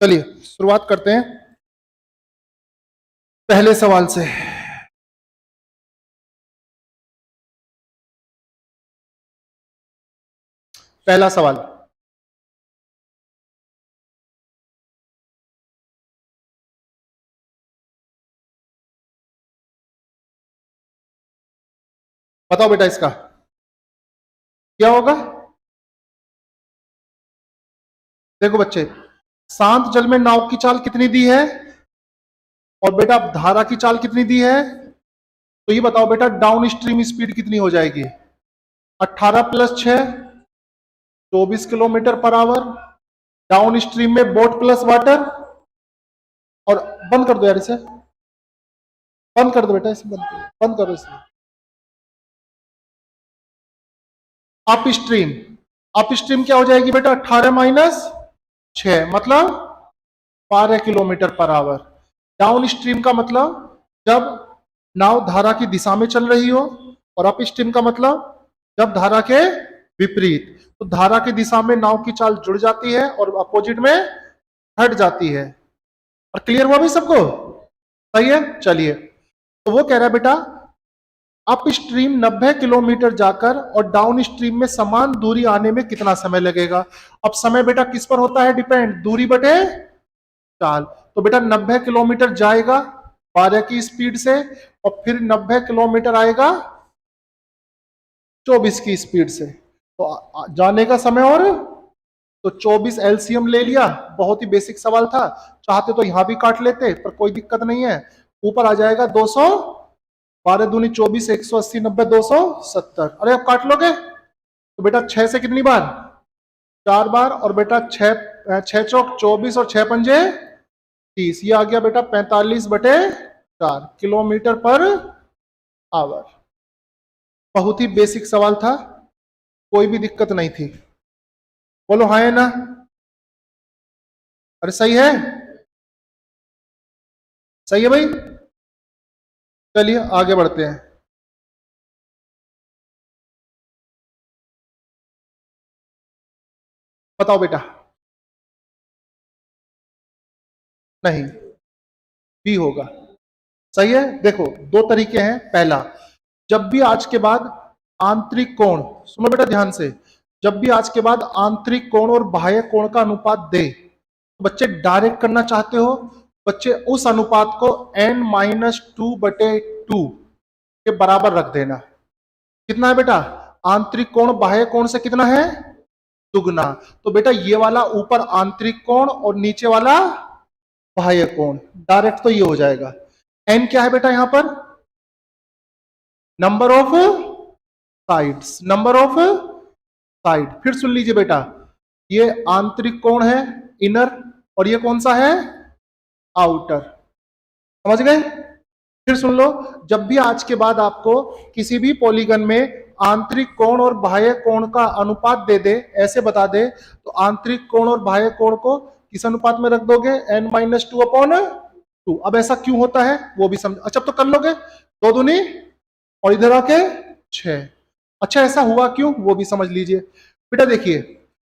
चलिए शुरुआत करते हैं पहले सवाल से। पहला सवाल, बताओ बेटा इसका क्या होगा। देखो बच्चे, शांत जल में नाव की चाल कितनी दी है और बेटा धारा की चाल कितनी दी है, तो ये बताओ बेटा डाउन स्ट्रीम स्पीड कितनी हो जाएगी। 18 plus 6 24 kilometre per hour. Down stream में बोट प्लस वाटर। और बंद कर दो यार इसे, बंद कर दो बेटा इसे, बंद करो इसे। अप स्ट्रीम, अप स्ट्रीम क्या हो जाएगी बेटा 18 माइनस 6 मतलब 12 kilometre per hour. Down stream का मतलब जब नाव धारा की दिशा में चल रही हो, और अप स्ट्रीम का मतलब जब धारा के विपरीत। तो धारा की दिशा में नाव की चाल जुड़ जाती है और अपोजिट में हट जाती है। और क्लियर हुआ भी सबको, सही है। चलिए, तो वो कह रहा है बेटा अप स्ट्रीम 90 किलोमीटर जाकर और डाउन स्ट्रीम में समान दूरी आने में कितना समय लगेगा। अब समय बेटा किस पर होता है डिपेंड, दूरी बटे चाल। तो बेटा 90 किलोमीटर जाएगा 12 की स्पीड से और फिर 90 किलोमीटर आएगा 24 की स्पीड से। तो जाने का समय और तो 24 एलसीएम ले लिया, बहुत ही बेसिक सवाल था। चाहते तो यहां भी काट लेते पर कोई दिक्कत नहीं है। ऊपर आ जाएगा 200, 12 दूनी 24, 180, 90, 270। अरे अब काट लोगे तो बेटा 6 से कितनी बार, 4 बार। और बेटा 6 चौक 24 और 6 पंजे 30। ये आ गया बेटा 45 बटे 4 किलोमीटर पर आवर। बहुत ही बेसिक सवाल था, कोई भी दिक्कत नहीं थी। बोलो हाँ है ना। अरे सही है, सही है भाई। चलिए आगे बढ़ते हैं। बताओ बेटा। नहीं, बी होगा। सही है। देखो दो तरीके हैं। पहला, जब भी आज के बाद आंतरिक कोण, सुनो बेटा ध्यान से, जब भी आज के बाद आंतरिक कोण और बाह्य कोण का अनुपात दे, तो बच्चे डायरेक्ट करना चाहते हो, बच्चे उस अनुपात को n-2/2 के बराबर रख देना। कितना है बेटा, आंतरिक कोण बाह्य कोण से कितना है, दुगना। तो बेटा ये वाला ऊपर आंतरिक कोण और नीचे वाला बाह्य कोण, डायरेक्ट तो ये हो जाएगा। n क्या है बेटा यहां पर, number of sides, number of side. फिर सुन लीजिए बेटा, ये आंतरिक कोण है इनर और ये कौन सा है आउटर, समझ गए। फिर सुन लो, जब भी आज के बाद आपको किसी भी पॉलीगन में आंतरिक कोण और बाह्य कोण का अनुपात दे दे, ऐसे बता दे, तो आंतरिक कोण और बाह्य कोण को किस अनुपात में रख दोगे, n-2/2। अब ऐसा क्यों होता है वो भी समझ, अच्छा तो कर लोगे, 2 दूनी और इधर आके 6। अच्छा ऐसा हुआ क्यों वो भी समझ लीजिए। बेटा देखिए,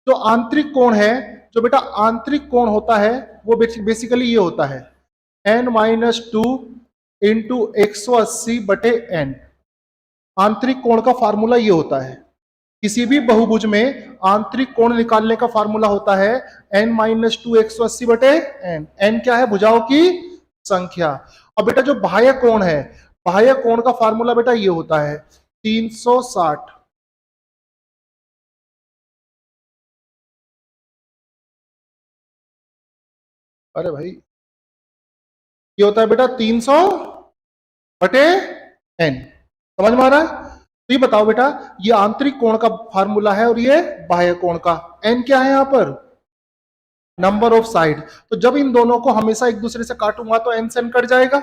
जो आंतरिक कोण है, जो बेटा आंतरिक कोण होता है वो बेसिकली ये होता है n-2 इंटू 180/n। आंतरिक कोण का फार्मूला ये होता है, किसी भी बहुभुज में आंतरिक कोण निकालने का फार्मूला होता है n-2 180/n। n क्या है, भुजाओं की संख्या। और बेटा जो बाह्य कोण है, बाह्य कोण का फार्मूला बेटा ये होता है 360। अरे भाई ये होता है बेटा 300/n। समझ में आ रहा है। तो ये बताओ बेटा, ये आंतरिक कोण का फार्मूला है और ये बाह्य कोण का। n क्या है यहां पर, नंबर ऑफ साइड। तो जब इन दोनों को हमेशा एक दूसरे से काटूंगा तो n से n कट जाएगा।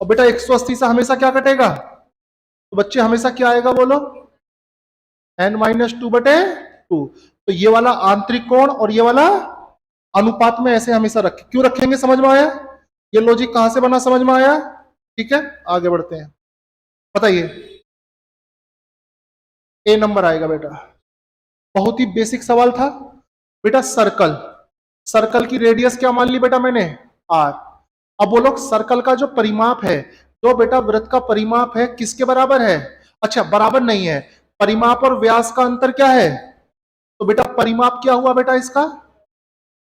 और बेटा 180 से हमेशा क्या कटेगा, तो बच्चे हमेशा क्या आएगा बोलो, n-2/2। तो ये वाला आंतरिक कोण और ये वाला अनुपात में ऐसे हमेशा रखें, क्यों रखेंगे, समझ में आया। ये लॉजिक कहां से बना, समझ में आया। ठीक है आगे बढ़ते हैं। बताइए, ए नंबर आएगा बेटा, बहुत ही बेसिक सवाल था बेटा। सर्कल, सर्कल की रेडियस क्या मान ली बेटा मैंने, आर। अब बोलो सर्कल का जो परिमाप है, जो बेटा वृत्त का परिमाप है किसके बराबर है, अच्छा बराबर नहीं है, परिमाप और व्यास का अंतर क्या है, तो बेटा परिमाप क्या हुआ बेटा इसका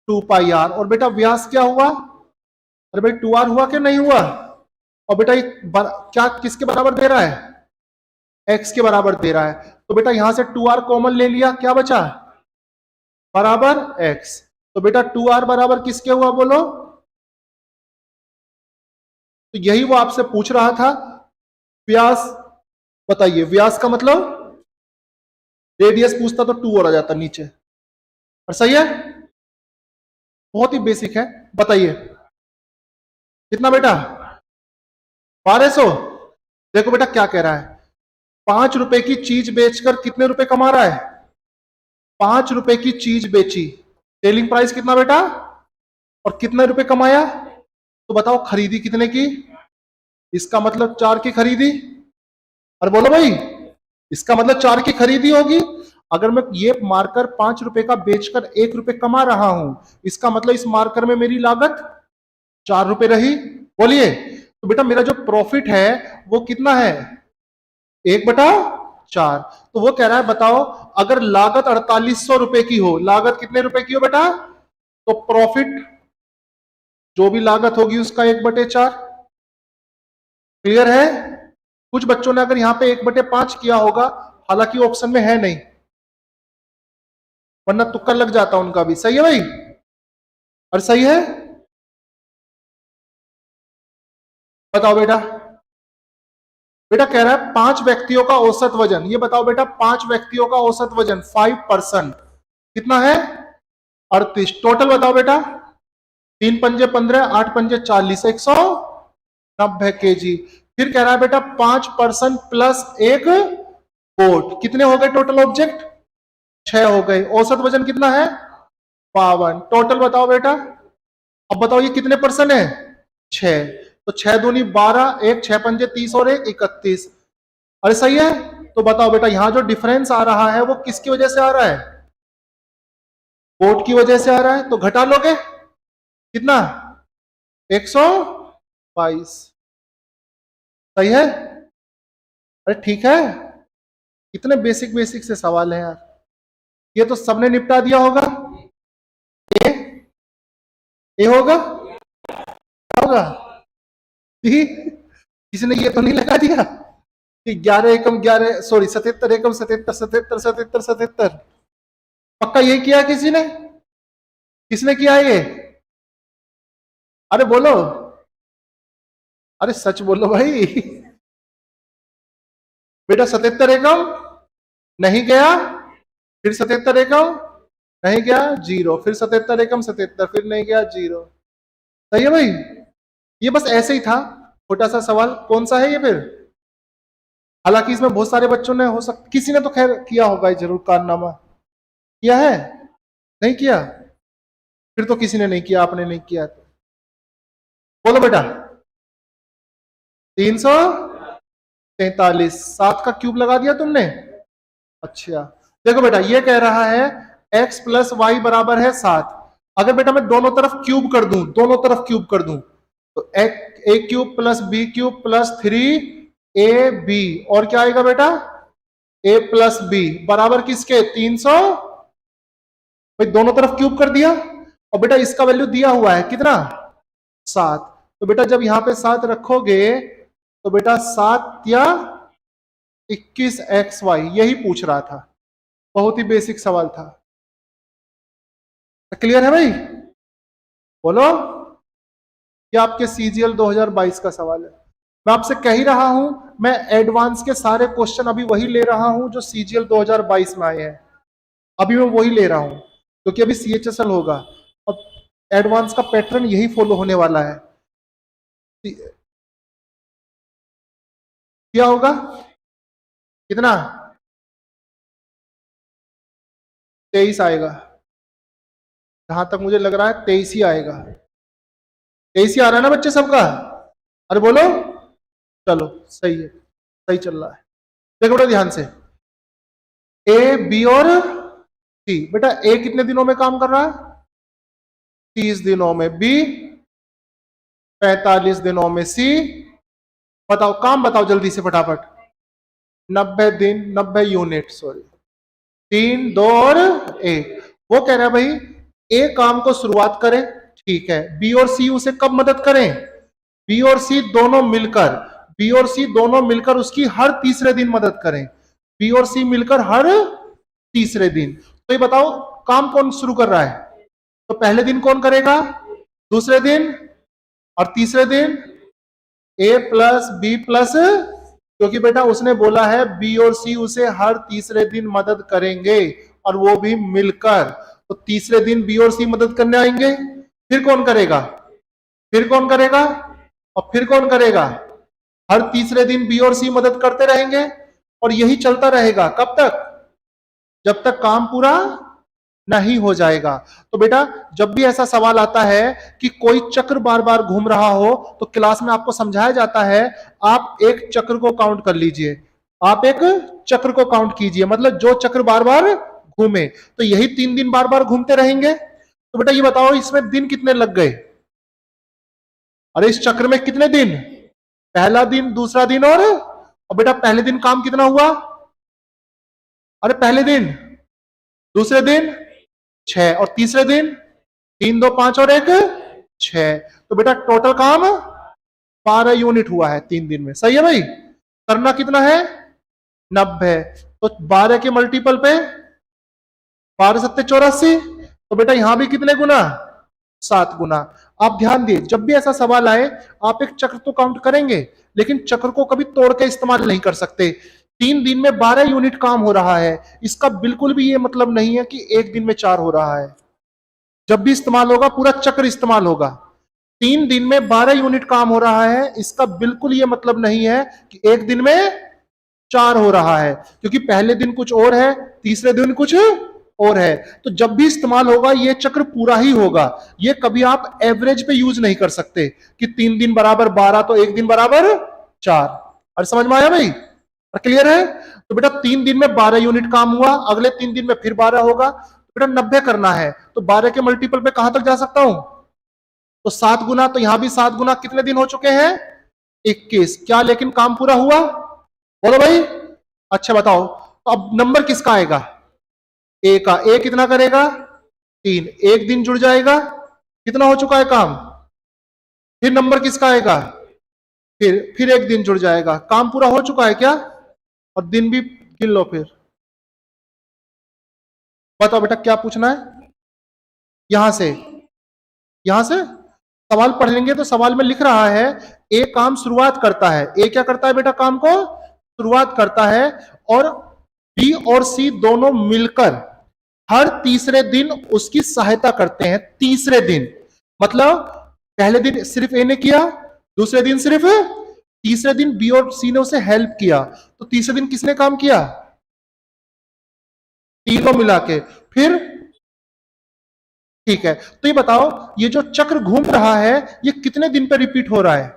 2 पाई आर, और बेटा व्यास क्या हुआ, अरे भाई 2r हुआ कि नहीं हुआ, और बेटा ये क्या किसके बराबर दे रहा है, x के बराबर दे रहा है, तो बेटा यहां से 2r कॉमन ले लिया, क्या बचा बराबर x, तो बेटा 2r बराबर किसके हुआ बोलो, तो यही वो आपसे पूछ रहा था। व्यास बताइए, व्यास का मतलब रेडियस पूछता तो 2 और आ जाता नीचे, और सही है, बहुत ही बेसिक है। बताइए कितना बेटा 1200। देखो बेटा क्या कह रहा है, 5 रुपए की चीज बेचकर कितने रुपए कमा रहा है, 5 रुपए की चीज बेची, सेलिंग प्राइस कितना बेटा, और कितने रुपए कमाया, तो बताओ खरीदी कितने की, इसका मतलब 4 की खरीदी, और बोलो भाई इसका मतलब 4 की खरीदी होगी। अगर मैं ये मार्कर 5 रुपए का बेचकर 1 रुपए कमा रहा हूं, इसका मतलब इस मार्कर में मेरी लागत 4 रुपए रही, बोलिए, तो बेटा मेरा जो प्रॉफिट है वो कितना है 1/4। तो वो कह रहा है बताओ अगर लागत 4800 रुपए की हो, लागत कितने रुपए की हो बेटा, तो प्रॉफिट जो भी लागत होगी उसका 1/4। क्लियर है, कुछ बच्चों ने अगर यहां पे 1/5 किया होगा, हालांकि ऑप्शन में है नहीं, वरना तुक्का लग जाता उनका भी, सही है भाई, और सही है, बताओ बेटा, बेटा कह रहा है 5 व्यक्तियों का औसत वजन, ये बताओ बेटा 5 व्यक्तियों का औसत वजन 5% कितना है 38, टोटल बताओ बेटा, 3 पंजे 15, 8 पंजे 40, 190 केजी। फिर कह रहा है बेटा 5% प्लस एक बोट, कितने हो गए टोटल ऑब्जेक्ट 6 हो गए, औसत वजन कितना है 52, टोटल बताओ बेटा, अब बताओ ये कितने परसेंट है 6, तो 6 दूनी 12, एक 6 पंजे 30 और एक 31, अरे सही है, तो बताओ बेटा यहां जो डिफरेंस आ रहा है वो किसकी वजह से आ रहा है, बोट की वजह से आ रहा है, तो घटा लोगे कितना 122, सही है, अरे ठीक है, कितने बेसिक बेसिक से सवाल है यार, ये तो सबने निपटा दिया होगा, ए, ए होगा क्या होगा डी, किसी ने ये तो नहीं लगा दिया कि 11 एकम 11 सॉरी 77 एकम 77 77 77 77, पक्का ये किया किसी ने, किसने किया ये, अरे बोलो, अरे सच बोलो भाई बेटा 77 एकम नहीं गया, फिर 77 एकम नहीं गया 0, फिर 77 एकम 77, फिर नहीं गया 0, सही है भाई, ये बस ऐसे ही था छोटा सा सवाल, कौन सा है ये फिर, हालांकि इसमें बहुत सारे बच्चों ने हो सकता, किसी ने तो खैर किया होगा जरूर, कारनामा किया है, नहीं किया, फिर तो किसी ने नहीं किया, आपने नहीं किया तो बोलो बेटा 343, 7 का क्यूब लगा दिया तुमने, अच्छा देखो बेटा ये कह रहा है x प्लस वाई बराबर है 7, अगर बेटा मैं दोनों तरफ क्यूब कर दूं, दोनों तरफ क्यूब कर दूं, तो A cube plus B cube plus 3ab, और क्या आएगा बेटा a प्लस बी बराबर किसके 300, भाई दोनों तरफ क्यूब कर दिया, और बेटा इसका वैल्यू दिया हुआ है कितना 7, तो बेटा जब यहां पे 7 रखोगे तो बेटा 7 या 21xy, यही पूछ रहा था, बहुत ही बेसिक सवाल था, क्लियर है भाई, बोलो, क्या आपके सीजीएल 2022 का सवाल है, मैं आपसे कह ही रहा हूं, मैं एडवांस के सारे क्वेश्चन अभी वही ले रहा हूं जो सीजीएल 2022 में आए हैं, अभी मैं वही ले रहा हूं, क्योंकि अभी सीएचएसएल होगा और एडवांस का पैटर्न यही फॉलो होने वाला है, क्या होगा कितना 23 आएगा, जहां तक मुझे लग रहा है 23 ही आएगा, 23 ही आ रहा है ना बच्चे सबका, अरे बोलो, चलो सही है, सही चल रहा है, देखो बेटा ध्यान से, ए बी और सी, बेटा ए कितने दिनों में काम कर रहा है 30 दिनों में बी, 45 दिनों में सी। बताओ काम बताओ जल्दी से फटाफट। 90 दिन, 90 यूनिट, सॉरी 3, 2 और 1। वो कह रहा है भाई ए काम को शुरुआत करें, ठीक है, बी और सी उसे कब मदद करें? बी और सी दोनों मिलकर, बी और सी दोनों मिलकर उसकी हर तीसरे दिन मदद करें। बी और सी मिलकर हर तीसरे दिन। तो ये बताओ काम कौन शुरू कर रहा है? तो पहले दिन कौन करेगा, दूसरे दिन, और तीसरे दिन ए प्लस बी प्लस, क्योंकि बेटा उसने बोला है बी और सी उसे हर तीसरे दिन मदद करेंगे और वो भी मिलकर। तो तीसरे दिन बी और सी मदद करने आएंगे, फिर कौन करेगा, फिर कौन करेगा, और फिर कौन करेगा? हर तीसरे दिन बी और सी मदद करते रहेंगे और यही चलता रहेगा कब तक? जब तक काम पूरा नहीं हो जाएगा। तो बेटा जब भी ऐसा सवाल आता है कि कोई चक्र बार बार घूम रहा हो तो क्लास में आपको समझाया जाता है आप एक चक्र को काउंट कर लीजिए, आप एक चक्र को काउंट कीजिए, मतलब जो चक्र बार बार घूमे। तो यही 3 दिन बार बार घूमते रहेंगे। तो बेटा ये बताओ इसमें दिन कितने लग गए? अरे इस चक्र में कितने दिन? पहला दिन, दूसरा दिन और बेटा पहले दिन काम कितना हुआ? अरे पहले दिन, दूसरे दिन 6 और तीसरे दिन 3, 2, 5 और 1 6। तो बेटा टोटल काम 12 यूनिट हुआ है 3 दिन में। सही है भाई? करना कितना है? 90। तो 12 के मल्टीपल पे 12 सत्ते 84। तो बेटा यहां भी कितने गुना? 7 गुना। आप ध्यान दिए जब भी ऐसा सवाल आए आप एक चक्र तो काउंट करेंगे लेकिन चक्र को कभी तोड़ के इस्तेमाल नहीं कर सकते। 3 दिन में 12 यूनिट काम हो रहा है, इसका बिल्कुल भी ये मतलब नहीं है कि एक दिन में 4 हो रहा है। जब भी इस्तेमाल होगा पूरा चक्र इस्तेमाल होगा। 3 दिन में 12 यूनिट काम हो रहा है, इसका बिल्कुल ये मतलब नहीं है कि एक दिन में 4 हो रहा है, क्योंकि पहले दिन कुछ और है, तीसरे दिन कुछ और है। तो जब भी इस्तेमाल होगा ये चक्र पूरा ही होगा, ये कभी आप एवरेज पे यूज नहीं कर सकते कि 3 दिन बराबर 12 तो एक दिन बराबर 4। और समझ में आया भाई? और क्लियर है? तो बेटा 3 दिन में 12 यूनिट काम हुआ, अगले 3 दिन में फिर 12 होगा। तो बेटा 90 करना है तो 12 के मल्टीपल पे कहां तक जा सकता हूं? तो 7 गुना। तो यहां भी 7 गुना, कितने दिन हो चुके हैं? 21। क्या लेकिन काम पूरा हुआ? बोलो भाई। अच्छा बताओ तो अब नंबर किसका आएगा? ए का। ए कितना करेगा? 3। एक दिन जुड़ जाएगा, कितना हो चुका है काम? फिर नंबर किसका आएगा? फिर एक दिन जुड़ जाएगा, काम पूरा हो चुका है क्या? और दिन भी गिन लो फिर। बताओ बेटा क्या पूछना है? यहां से, यहां से सवाल पढ़ लेंगे तो सवाल में लिख रहा है ए काम शुरुआत करता है। ए क्या करता है बेटा? काम को शुरुआत करता है और बी और सी दोनों मिलकर हर तीसरे दिन उसकी सहायता करते हैं। तीसरे दिन मतलब पहले दिन सिर्फ ए ने किया, दूसरे दिन सिर्फ, तीसरे दिन बी और सी ने उसे हेल्प किया। तो तीसरे दिन किसने काम किया? तीनों मिला के। फिर ठीक है, तो ये बताओ ये जो चक्र घूम रहा है ये कितने दिन पे रिपीट हो रहा है?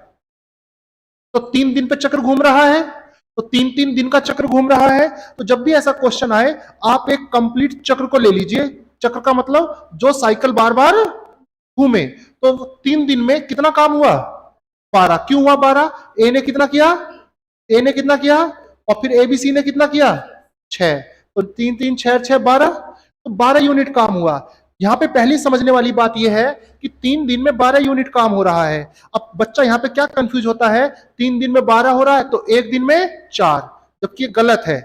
तो 3 दिन पे चक्र घूम रहा है, तो 3-3 दिन का चक्र घूम रहा है। तो जब भी ऐसा क्वेश्चन आए आप एक कंप्लीट चक्र को ले लीजिए। चक्र का मतलब जो साइकिल बार बार घूमे। तो 3 दिन में कितना काम हुआ? 12। क्यों हुआ 12? ए ने कितना किया? ए ने कितना किया? और फिर एबीसी ने कितना किया? 6। तो 3 3 6 6 12, तो 12 यूनिट काम हुआ। यहां पे पहली समझने वाली बात यह है कि 3 दिन में 12 यूनिट काम हो रहा है। अब बच्चा यहां पे क्या कंफ्यूज होता है, 3 दिन में 12 हो रहा है तो एक दिन में 4, जबकि ये गलत है।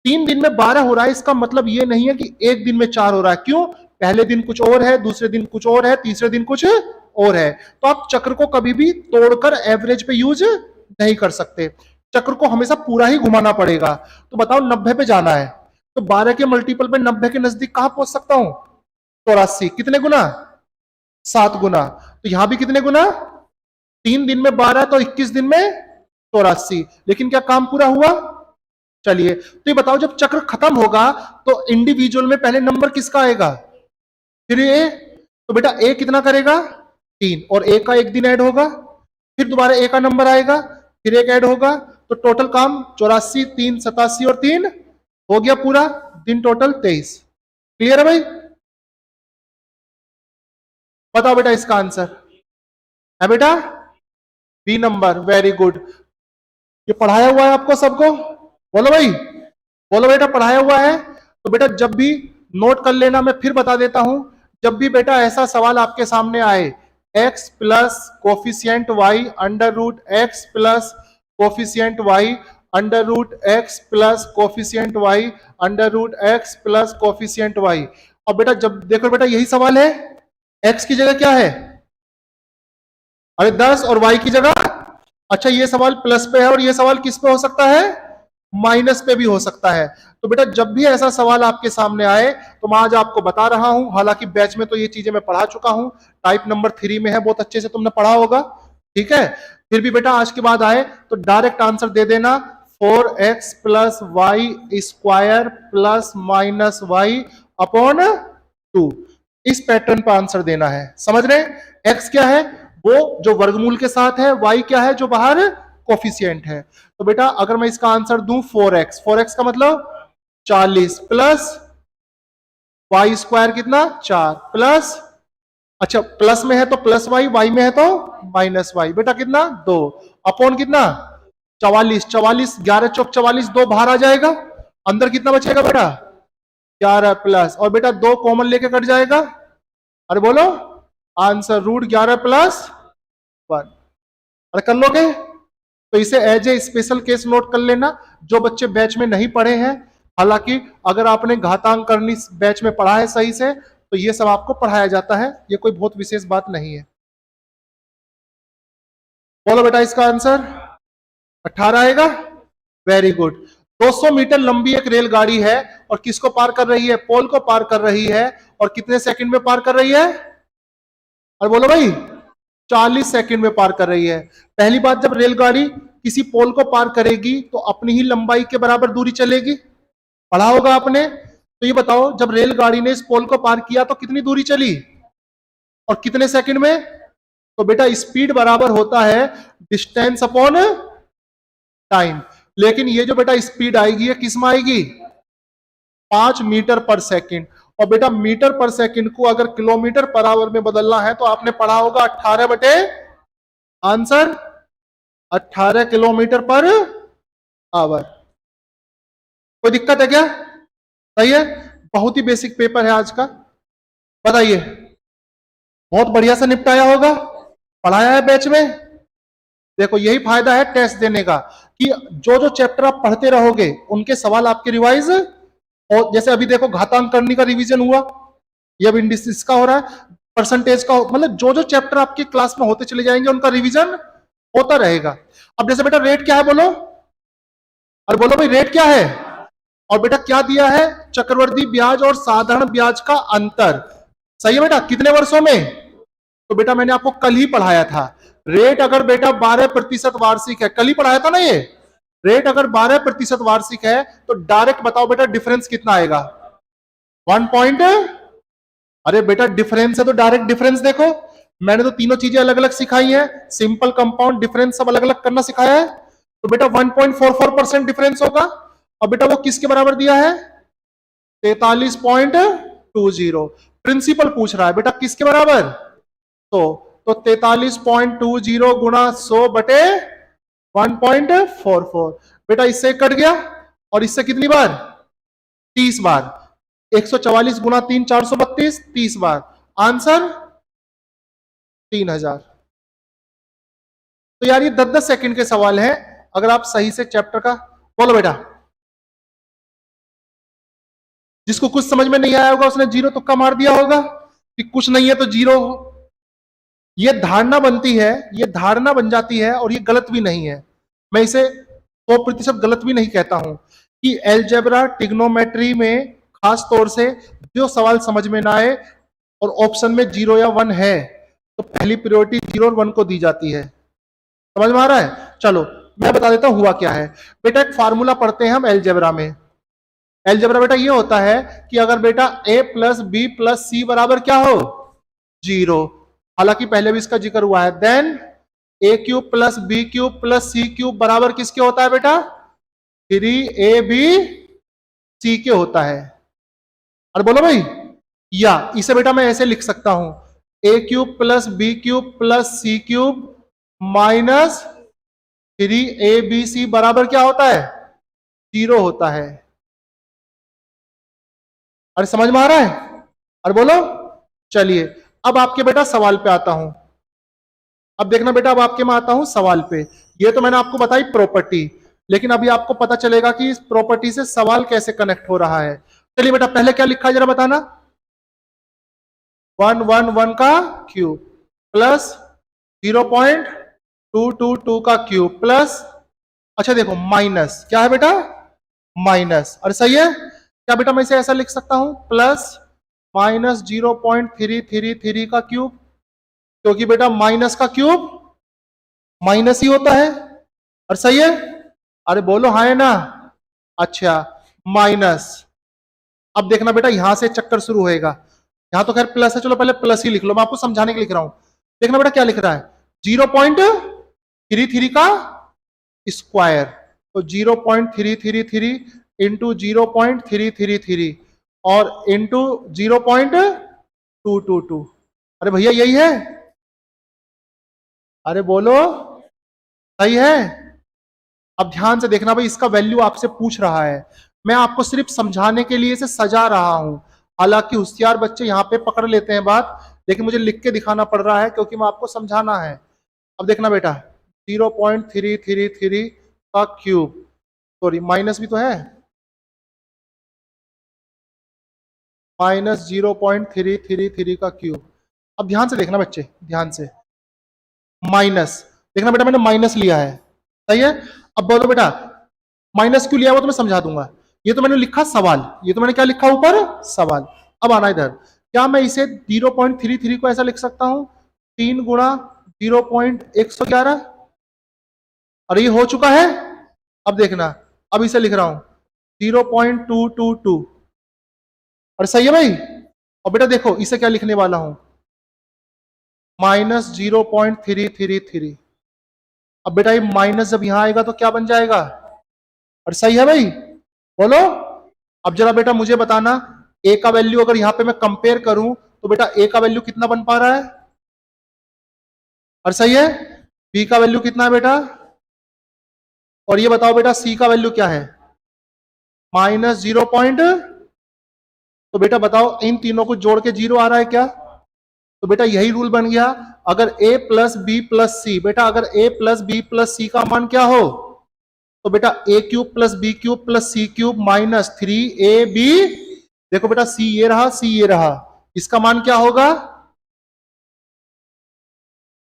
3 दिन में 12 हो रहा है इसका मतलब ये नहीं है कि एक दिन में 4 हो रहा है। क्यों? पहले दिन कुछ और है, दूसरे दिन कुछ और है, तीसरे दिन कुछ और है। तो आप चक्र को कभी भी तोड़कर एवरेज पे यूज नहीं कर सकते, चक्र को हमेशा पूरा ही घुमाना पड़ेगा। तो बताओ 90 पे जाना है तो 12 के मल्टीपल पे 90 के नजदीक कहां पहुंच सकता हूं? 84। कितने गुना? 7 गुना। तो यहां भी कितने गुना? 3 दिन में 12 तो 21 दिन में 84। लेकिन क्या काम पूरा हुआ? चलिए तो ये बताओ जब चक्र खत्म होगा तो इंडिविजुअल में पहले नंबर किसका आएगा? फिर ए। तो बेटा ए कितना करेगा? 3। और ए का एक दिन ऐड होगा, फिर दोबारा ए का नंबर आएगा, फिर एक ऐड होगा। तो टोटल काम 84, 3 87 और 3 हो गया पूरा दिन, टोटल 23। क्लियर है भाई? बताओ बेटा इसका आंसर है बेटा बी नंबर। Very good. ये पढ़ाया हुआ है आपको सबको? बोलो भाई, बोलो बेटा पढ़ाया हुआ है। तो बेटा जब भी नोट कर लेना, मैं फिर बता देता हूं, जब भी बेटा ऐसा सवाल आपके सामने आए, x plus coefficient y under root x plus coefficient y under root x plus coefficient y under root x plus coefficient y। और बेटा जब देखो बेटा यही सवाल है, x की जगह क्या है? अरे 10 और y की जगह, अच्छा ये सवाल प्लस पे है और ये सवाल किस पे हो सकता है? माइनस पे भी हो सकता है। तो बेटा जब भी ऐसा सवाल आपके सामने आए तो मैं आज आपको बता रहा हूं, हालांकि बैच में तो ये चीजें मैं पढ़ा चुका हूं, टाइप नंबर 3 में है, बहुत अच्छे से तुमने पढ़ा होगा, ठीक है। फिर भी बेटा आज के बाद आए तो डायरेक्ट आंसर दे देना, 4x plus y square plus minus y upon 2। इस पैटर्न पर आंसर देना है, समझ रहे? x क्या है? वो जो वर्गमूल के साथ है, y क्या है? जो बाहर कोफिशिएंट है। तो बेटा अगर मैं इसका आंसर दूं 4x, 4x का मतलब 40 प्लस वाई स्क्वायर कितना 4 प्लस, अच्छा प्लस में है तो प्लस वाई में है तो माइनस वाई, बेटा कितना 2 अपॉन कितना 44, 44 11 चौक 44, 2 बाहर आ जाएगा, अंदर कितना बचेगा बेटा 11 प्लस, और बेटा 2 कॉमन लेके कट जाएगा, अरे बोलो आंसर रूट 11 प्लस 1। अरे कर लोगे? तो इसे as a special case note कर लेना, जो बच्चे बैच में नहीं पढ़े हैं। हालांकि अगर आपने घातांक करनी बैच में पढ़ा है सही से तो ये सब आपको पढ़ाया जाता है, ये कोई बहुत विशेष बात नहीं है। बोलो बेटा इसका आंसर 18 आएगा। Very good. 200 मीटर लंबी एक रेलगाड़ी है और किसको पार कर रही है? पोल को पार कर रही है, और कितने सेकंड में पार कर रही है? और बोलो भाई 40 सेकंड में पार कर रही है। पहली बात, जब रेलगाड़ी किसी पोल को पार करेगी तो अपनी ही लंबाई के बराबर दूरी चलेगी, पढ़ा होगा आपने। तो ये बताओ जब रेलगाड़ी ने इस पोल को पार किया तो कितनी दूरी चली और कितने सेकंड में? तो बेटा स्पीड बराबर होता है डिस्टेंस अपॉन टाइम। लेकिन ये जो बेटा स्पीड आएगी ये किस में आएगी? 5 मीटर पर सेकंड। और बेटा मीटर पर सेकंड को अगर किलोमीटर पर आवर में बदलना है तो आपने पढ़ा होगा 18 बटे आंसर 18 किलोमीटर पर आवर। कोई दिक्कत है क्या? सही है, बहुत ही बेसिक पेपर है आज का। बताइए, बहुत बढ़िया से निपटाया होगा, पढ़ाया है बैच में। देखो यही फायदा है टेस्ट देने का, कि जो जो चैप्टर आप पढ़ते रहोगे उनके सवाल आपके रिवाइज, और जैसे अभी देखो घातांक करने का रिवीजन हुआ, ये अब इंडिसेस का हो रहा है, परसेंटेज का, मतलब जो जो चैप्टर आपके क्लास में होते चले जाएंगे उनका रिवीजन होता रहेगा। अब जैसे बेटा रेट क्या है बोलो, और बोलो भाई रेट क्या है? और बेटा क्या दिया है? चक्रवृद्धि ब्याज और साधारण ब्याज का अंतर। सही है बेटा, कितने वर्षों में? तो बेटा मैंने आपको कल ही पढ़ाया था, रेट अगर बेटा 12% वार्षिक है, कल ही पढ़ाया था ना ये। रेट अगर 12% वार्षिक है तो डायरेक्ट बताओ बेटा डिफरेंस कितना आएगा? 1 पॉइंट। अरे बेटा डिफरेंस है तो डायरेक्ट डिफरेंस देखो, मैंने तो तीनों चीजें अलग अलग सिखाई है, सिंपल कंपाउंड डिफरेंस सब अलग अलग करना सिखाया है। तो बेटा 1.44% डिफरेंस होगा। और बेटा वो किसके बराबर दिया है? 43.20। प्रिंसिपल पूछ रहा है बेटा किसके बराबर? तो 43.20 गुणा 100 बटे 1.44। बेटा इससे कट गया, और इससे कितनी बार? 30 बार। 144 गुणा 3 432, 30 बार। आंसर 3000। तो यार ये 10-10 सेकंड के सवाल हैं, अगर आप सही से चैप्टर का, बोलो बेटा जिसको कुछ समझ में नहीं आया होगा उसने जीरो तुक्का मार दिया होगा कि कुछ नहीं है तो जीरो हो। ये धारणा बनती है, ये धारणा बन जाती है, और ये गलत भी नहीं है। मैं इसे 100% गलत भी नहीं कहता हूं कि एलजेब्रा ट्रिग्नोमेट्री में खास तौर से जो सवाल समझ में ना आए और ऑप्शन में 0 या 1 है तो पहली प्रायोरिटी 0 और 1 को दी जाती है। समझ में आ रहा है? चलो मैं बता देता हूं हुआ क्या है। बेटा एक फार्मूला पढ़ते हैं हम एलजेब्रा में। एलजेब्रा बेटा ये होता है कि अगर बेटा a प्लस बी प्लस सी बराबर क्या हो? 0। हालांकि पहले भी इसका जिक्र हुआ है। Then a cube plus B cube plus C cube बराबर किसके होता है बेटा? 3ab सी के होता है। और बोलो भाई, या इसे बेटा मैं ऐसे लिख सकता हूं A cube plus B cube plus C cube minus 3abc बराबर क्या होता है? 0 होता है। अरे समझ में आ रहा है? अरे बोलो। चलिए अब आपके बेटा सवाल पे आता हूं। अब देखना बेटा, अब आपके में आता हूं सवाल पे। ये तो मैंने आपको बताई प्रॉपर्टी, लेकिन अभी आपको पता चलेगा कि इस प्रॉपर्टी से सवाल कैसे कनेक्ट हो रहा है। चलिए बेटा, पहले क्या लिखा है जरा बताना। 111 का क्यूब प्लस 0.222 का क्यूब प्लस, अच्छा देखो माइनस, क्या है बेटा? माइनस। अरे सही है क्या बेटा? मैं इसे ऐसा लिख सकता हूं, प्लस माइनस 0.333 का क्यूब, क्योंकि बेटा माइनस का क्यूब माइनस ही होता है। और सही है? अरे बोलो हाँ है ना? अच्छा माइनस। अब देखना बेटा, यहां से चक्कर शुरू होएगा। यहां तो खैर प्लस है, चलो पहले प्लस ही लिख लो, मैं आपको समझाने के लिए लिख रहा हूं। देखना बेटा क्या लिख रहा है, 0.33 का स्क्वायर, तो 0.333 इंटू 0.333 और इंटू 0.222। अरे भैया यही है? अरे बोलो सही है? अब ध्यान से देखना भाई, इसका वैल्यू आपसे पूछ रहा है, मैं आपको सिर्फ समझाने के लिए इसे सजा रहा हूं। हालांकि होशियार बच्चे यहां पे पकड़ लेते हैं बात, लेकिन मुझे लिख के दिखाना पड़ रहा है क्योंकि मैं आपको समझाना है। अब देखना बेटा, 0.333 का क्यूब, सॉरी माइनस भी तो है, माइनस 0.333 का क्यूब। अब ध्यान से देखना बच्चे, ध्यान से, माइनस, देखना बेटा मैंने माइनस लिया है, सही है? अब बोलो बेटा माइनस क्यों लिया वो तो मैं समझा दूंगा। ये तो मैंने लिखा सवाल, ये तो मैंने क्या लिखा ऊपर? सवाल। अब आना इधर, क्या मैं इसे 0.33 को ऐसा लिख सकता हूं, 3 गुणा 0.111? अरे ये हो चुका है। अब देखना, अब इसे लिख रहा हूं 0.222। अरे सही है भाई? और बेटा देखो इसे क्या लिखने वाला हूं, माइनस 0.333। अब बेटा ये माइनस जब यहां आएगा तो क्या बन जाएगा? और सही है भाई? बोलो। अब जरा बेटा मुझे बताना, ए का वैल्यू अगर यहां पे मैं कंपेयर करूं तो बेटा ए का वैल्यू कितना बन पा रहा है? और सही है? बी का वैल्यू कितना है बेटा? और ये बताओ बेटा सी का वैल्यू क्या है? माइनस 0 पॉइंट, तो बेटा बताओ इन तीनों को जोड़ के 0 आ रहा है क्या? तो बेटा यही रूल बन गया, अगर a plus b plus c, बेटा अगर a plus b plus c का मान क्या हो, तो बेटा a cube plus B cube plus C cube minus 3ab, देखो बेटा c ये रहा, c ये रहा, इसका मान क्या होगा?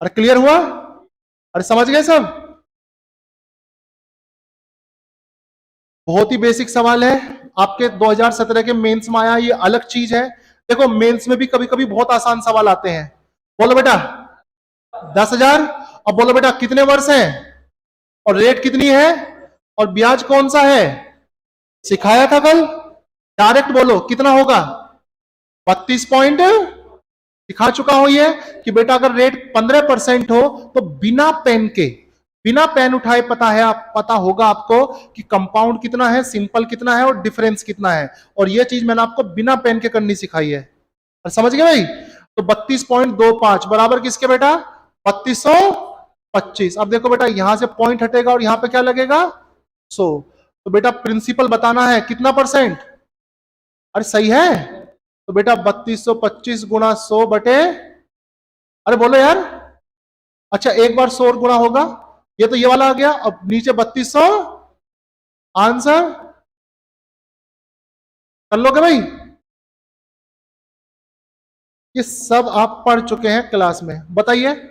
अरे क्लियर हुआ? अरे समझ गए सब? बहुत ही बेसिक सवाल है, आपके 2017 के मेंस में आया, ये अलग चीज है। देखो मेंस में भी कभी कभी बहुत आसान सवाल आते हैं। बोलो बेटा 10,000। अब बोलो बेटा कितने वर्ष हैं और रेट कितनी है और ब्याज कौन सा है? सिखाया था कल, डायरेक्ट बोलो कितना होगा? 32 पॉइंट, सिखा चुका हूं ये कि बेटा अगर रेट 15% हो तो बिना पेन के, बिना पेन उठाए पता है, आप पता होगा आपको कि कंपाउंड कितना है, सिंपल कितना है और डिफरेंस कितना है। और ये चीज मैंने आपको बिना पेन के करनी सिखाई है। और समझ गए भाई? तो 32.25 बराबर किसके बेटा? 3225। अब देखो बेटा यहां से पॉइंट हटेगा और यहां पे क्या लगेगा? 100। तो बेटा प्रिंसिपल बताना है कितना परसेंट? अरे सही है? तो बेटा 3225 गुणा 100 बटे, अरे बोलो यार, अच्छा एक बार 100 गुणा होगा, ये तो ये वाला आ गया, अब नीचे 3200, आंसर कर लोगे भाई? ये सब आप पढ़ चुके हैं क्लास में, बताइए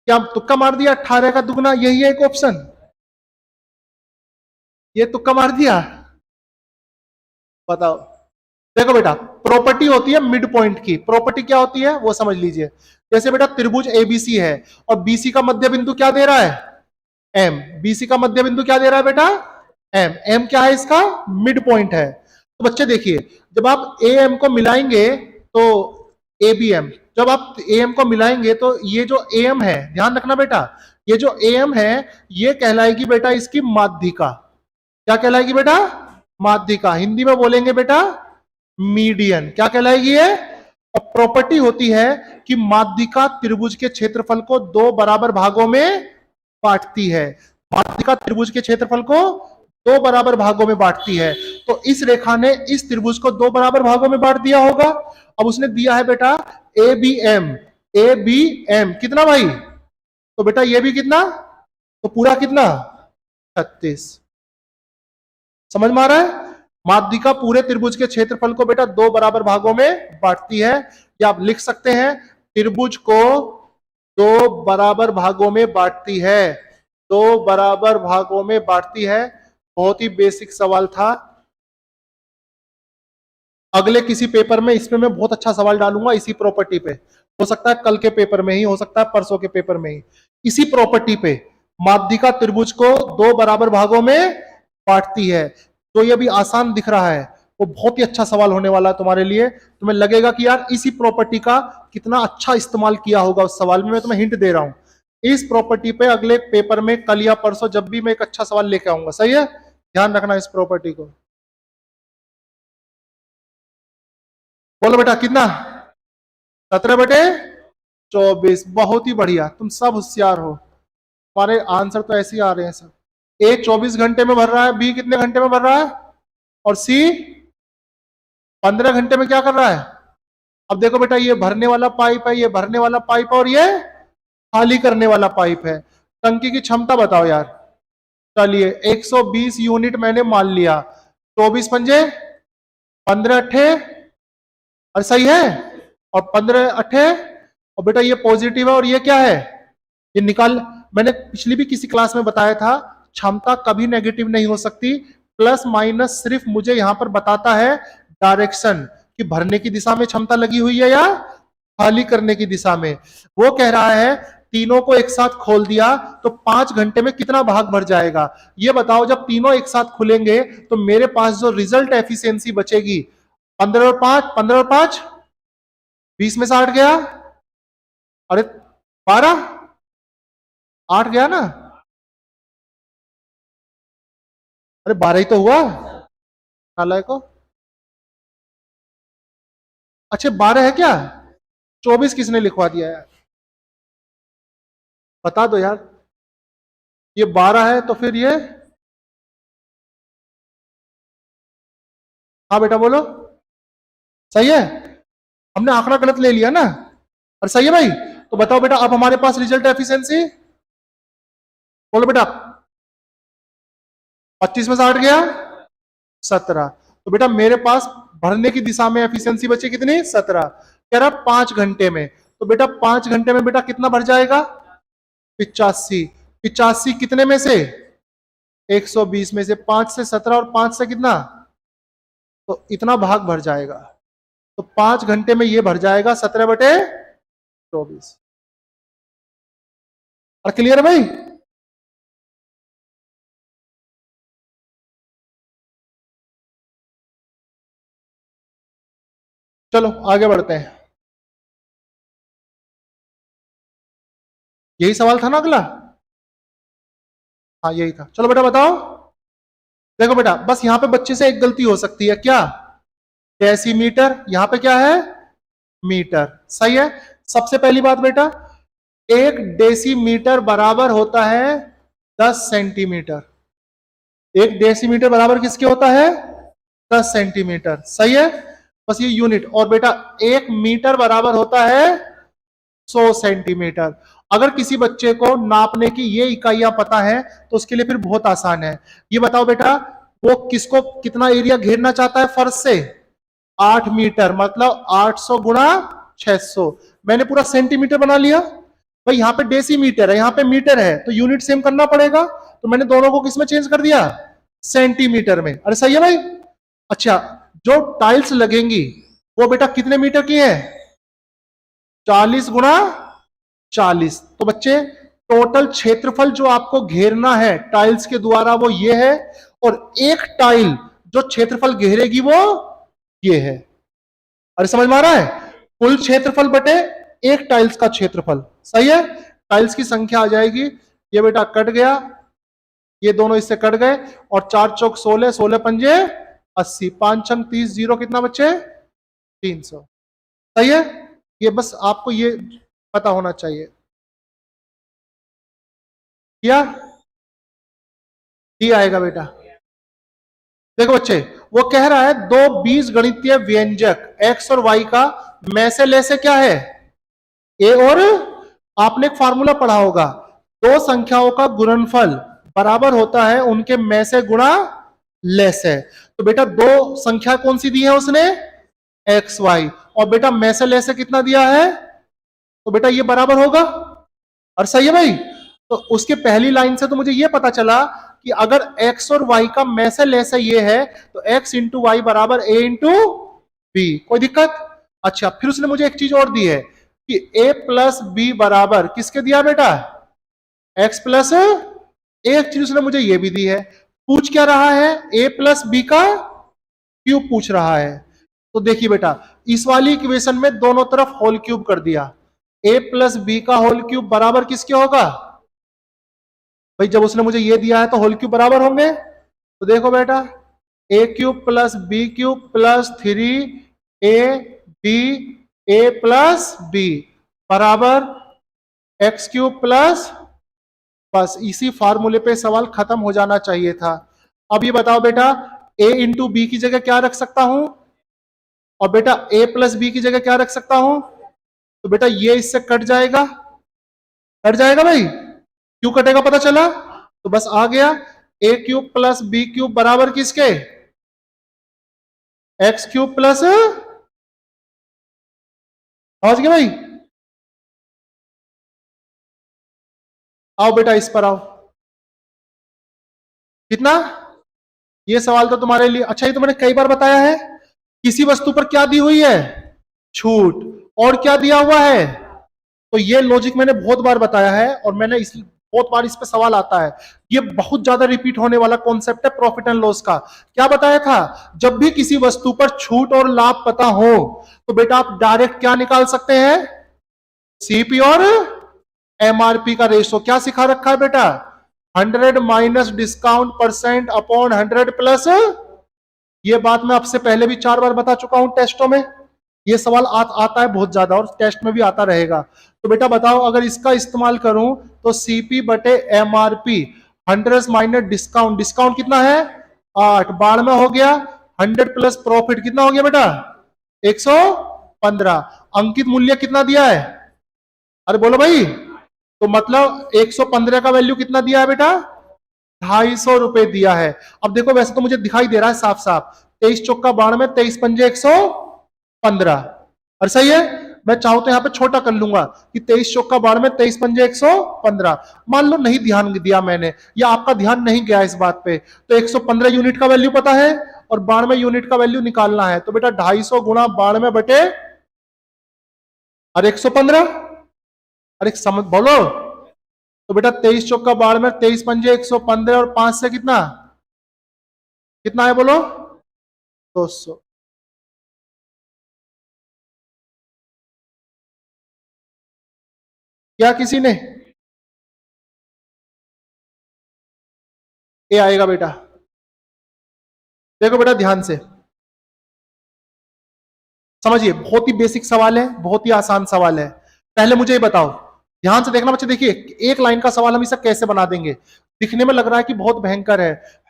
क्या तुक्का मार दिया? 18 का दुगना यही है एक ऑप्शन, ये तुक्का मार दिया? बताओ। देखो बेटा प्रॉपर्टी होती है मिड पॉइंट की, प्रॉपर्टी क्या होती है वो समझ लीजिए। जैसे बेटा त्रिभुज एबीसी है और बीसी का मध्य बिंदु क्या दे रहा है? एम। बीसी का मध्य बिंदु क्या दे रहा है बेटा? एम। एम क्या है इसका? मिड पॉइंट है। तो बच्चे देखिए, जब आप ए एम को मिलाएंगे तो ए बी एम, जब आप ए एम को मिलाएंगे तो ये जो ए एम है, ध्यान रखना बेटा, ये जो ए एम है ये कहलाएगी बेटा इसकी माध्यिका। क्या कहलाएगी बेटा? माध्यिका। हिंदी में बोलेंगे बेटा मीडियन। क्या कहलाएगी ये? और प्रॉपर्टी होती है कि माध्यिका त्रिभुज के क्षेत्रफल को दो बराबर भागों में बांटती है। माध्यिका त्रिभुज के क्षेत्रफल को दो बराबर भागों में बांटती है। तो इस रेखा ने इस त्रिभुज को दो बराबर भागों में बांट दिया होगा। अब उसने दिया है बेटा A B M, A B M कितना भाई, तो बेटा ये भी कितना, तो पूरा कितना 36। समझ में आ रहा है? माध्यिका पूरे त्रिभुज के क्षेत्रफल को बेटा दो बराबर भागों में बांटती है। या आप लिख सकते हैं त्रिभुज को दो बराबर भागों में बांटती है, दो बराबर भागों में बांटती है। बहुत ही बेसिक सवाल था। अगले किसी पेपर में इसमें मैं बहुत अच्छा सवाल डालूंगा इसी प्रॉपर्टी पे। हो सकता है कल के पेपर में ही, हो सकता है परसों के पेपर में ही। इसी प्रॉपर्टी पे माध्यिका त्रिभुज को दो बराबर भागों में बांटती है। तो ये भी आसान दिख रहा है, वो बहुत ही अच्छा सवाल होने वाला है तुम्हारे लिए। तुम्हें लगेगा कि यार इसी प्रॉपर्टी का कितना अच्छा इस्तेमाल किया होगा उस सवाल में। मैं तुम्हें हिंट दे रहा हूं, इस प्रॉपर्टी पे अगले पेपर में कल या परसों जब भी मैं एक अच्छा सवाल लेके आऊंगा। सही है, ध्यान रखना इस प्रॉपर्टी को। बोलो बेटा कितना, 17/24। बहुत ही बढ़िया, तुम सब होशियार हो। तुम्हारे आंसर तो ऐसे ही आ रहे हैं सब। ए 24 घंटे में भर रहा है, बी कितने घंटे में भर रहा है, और सी 15 घंटे में क्या कर रहा है। अब देखो बेटा ये भरने वाला पाइप है, ये भरने वाला पाइप और ये खाली करने वाला पाइप है। टंकी की क्षमता बताओ यार। चलिए 120 यूनिट मैंने मान लिया। 24 पंजे 15 अट्ठे, और सही है, और 15 अट्ठे, और बेटा ये पॉजिटिव है और ये क्या है, ये निकाल। मैंने पिछली भी किसी क्लास में बताया था क्षमता कभी नेगेटिव नहीं हो सकती। प्लस माइनस सिर्फ मुझे यहां पर बताता है डायरेक्शन, कि भरने की दिशा में क्षमता लगी हुई है या खाली करने की दिशा में। वो कह रहा है तीनों को एक साथ खोल दिया तो 5 घंटे में कितना भाग भर जाएगा। ये बताओ जब तीनों एक साथ खुलेंगे तो मेरे पास जो रिजल्ट एफिशिएंसी बचेगी 15 और 5, 15 और 5 20 में से 8 गया, अरे 12, 8 गया ना, अरे 12 ही तो हुआ नालायक को। अच्छा 12 है क्या, 24 किसने लिखवा दिया यार, बता दो यार। ये 12 है तो फिर ये, हाँ बेटा बोलो, सही है। हमने आंकड़ा गलत ले लिया ना, और सही है भाई। तो बताओ बेटा अब हमारे पास रिजल्ट एफिशिएंसी, बोलो बेटा 25 में से 8 गया 17। तो बेटा मेरे पास भरने की दिशा में एफिशिएंसी बची कितनी 17, कह रहा 5 घंटे में। तो बेटा 5 घंटे में बेटा कितना भर जाएगा 85। 85 कितने में से 120 में से, 5 से 17 और 5 से कितना, तो इतना भाग भर जाएगा। तो 5 घंटे में ये भर जाएगा 17/24। और क्लियर है भाई। चलो आगे बढ़ते हैं। यही सवाल था ना अगला, हाँ यही था। चलो बेटा बताओ। देखो बेटा बस यहां पे बच्चे से एक गलती हो सकती है, क्या, डेसीमीटर, यहां पे क्या है मीटर। सही है। सबसे पहली बात बेटा 1 डेसीमीटर बराबर होता है 10 सेंटीमीटर। 1 डेसीमीटर बराबर किसके होता है 10 सेंटीमीटर। सही है, बस ये यूनिट। और बेटा 1 मीटर बराबर होता है 100 सेंटीमीटर। अगर किसी बच्चे को नापने की ये इकाइयां पता है तो उसके लिए फिर बहुत आसान है। ये बताओ बेटा वो किसको कितना एरिया घेरना चाहता है फर्श से, 8 मीटर, मतलब 800 गुणा 600। मैंने पूरा सेंटीमीटर बना लिया। भाई यहाँ पे डेसीमीटर है, यहाँ पे मीटर है, तो यूनिट सेम करना पड़ेगा। तो मैंने दोनों को किसमें चेंज कर दिया, सेंटीमीटर में। अरे सही है भाई। अच्छा जो टाइल्स लगेंगी वो बेटा कितने मीटर की है, 40 गुणा 40। तो बच्चे टोटल क्षेत्रफल जो आपको घेरना है टाइल्स के द्वारा वो ये है, और एक टाइल जो क्षेत्रफल घेरेगी वो ये है। अरे समझ में आ रहा है, कुल क्षेत्रफल बटे एक टाइल्स का क्षेत्रफल। सही है, टाइल्स की संख्या आ जाएगी, ये बेटा कट गया, ये दोनों इससे कट गए, और 4 चौक 16, 16 पंजे 80, 5 छंग 30, जीरो कितना बच्चे 300। सही है, ये बस आपको ये पता होना चाहिए। क्या डी आएगा बेटा? देखो बच्चे, वो कह रहा है दो बीज गणितीय व्यंजक एक्स और वाई का में से ले से क्या है, ए और, आपने एक फार्मूला पढ़ा होगा, दो संख्याओं का गुणनफल बराबर होता है उनके में से गुणा ले से। तो बेटा दो संख्या कौन सी दी है उसने, एक्स वाई, और बेटा में से ले से कितना दिया है, तो बेटा ये बराबर होगा। और सही है भाई, तो उसके पहली लाइन से तो मुझे ये पता चला कि अगर x और y का में से ले से ये है तो x इंटू वाई बराबर a इंटू बी, कोई दिक्कत? अच्छा, फिर उसने मुझे एक चीज और दी है कि a प्लस बी बराबर किसके दिया बेटा, x प्लस, एक चीज उसने मुझे ये भी दी है, पूछ क्या रहा है, a प्लस बी का क्यूब पूछ रहा है। तो देखिए बेटा, इस वाली इक्वेशन में दोनों तरफ होल क्यूब कर दिया, a प्लस बी का होल क्यूब बराबर किसके होगा, भाई जब उसने मुझे ये दिया है तो होल क्यूब बराबर होंगे। तो देखो बेटा, A cube plus B cube plus 3 A plus B बराबर एक्स क्यूब प्लस, बस इसी फार्मूले पे सवाल खत्म हो जाना चाहिए था। अब ये बताओ बेटा, ए इंटू बी की जगह क्या रख सकता हूं, और बेटा ए प्लस बी की जगह क्या रख सकता हूं, तो बेटा ये इससे कट जाएगा, कट जाएगा भाई, क्यों कटेगा पता चला, तो बस आ गया, ए क्यूब प्लस बी क्यूब बराबर किसके, एक्स क्यूब प्लस, समझ गए भाई? आओ बेटा इस पर आओ, कितना, ये सवाल तो तुम्हारे लिए, अच्छा ये तो मैंने कई बार बताया है, किसी वस्तु पर क्या दी हुई है, छूट, और क्या दिया हुआ है, तो ये लॉजिक मैंने बहुत बार बताया है, और मैंने इस बहुत बार इस पे सवाल आता है, ये बहुत ज्यादा रिपीट होने वाला कॉन्सेप्ट है प्रॉफिट एंड लॉस का। क्या बताया था, जब भी किसी वस्तु पर छूट और लाभ पता हो तो बेटा आप डायरेक्ट क्या निकाल सकते हैं, सीपी और एमआरपी का रेशो। क्या सिखा रखा है बेटा, 100 minus discount percent upon 100 plus, ये बात मैं आपसे पहले भी 4 बार बता चुका हूं टेस्टों में, ये सवाल आता है बहुत ज्यादा और टेस्ट में भी आता रहेगा। तो बेटा बताओ, अगर इसका इस्तेमाल करूं तो सीपी बटे एमआरपी, 100 माइनस डिस्काउंट, डिस्काउंट कितना है 8, बाढ़ में हो गया, 100 प्लस प्रॉफिट कितना हो गया बेटा 115, अंकित मूल्य कितना दिया है, अरे बोलो भाई, तो मतलब 115 का वैल्यू कितना दिया है बेटा, 250 रुपए दिया है। अब देखो वैसे तो मुझे दिखाई दे रहा है साफ साफ, 23 चौका 92, 23 पंजे 115, और सही है, मैं चाहूं तो यहां पे छोटा कर लूंगा कि 23 चौका 92, 23 पंजे 115, मान लो नहीं ध्यान दिया मैंने या आपका ध्यान नहीं गया इस बात पे, तो 115 यूनिट का वैल्यू पता है और 92 यूनिट का वैल्यू निकालना है, तो बेटा 250 गुणा 92 बटे और 115, अरे समझ बोलो, तो बेटा 23 चौका 92, 23 पंजे 115 और 5 से कितना, कितना है बोलो 200। क्या किसी ने, ये आएगा बेटा, देखो बेटा ध्यान से समझिए, बहुत ही बेसिक सवाल है, बहुत ही आसान सवाल है। पहले मुझे ये बताओ, ध्यान से देखना बच्चे, देखिए एक लाइन का सवाल हम इसे कैसे बना देंगे, दिखने में लग रहा है कि बहुत भयंकर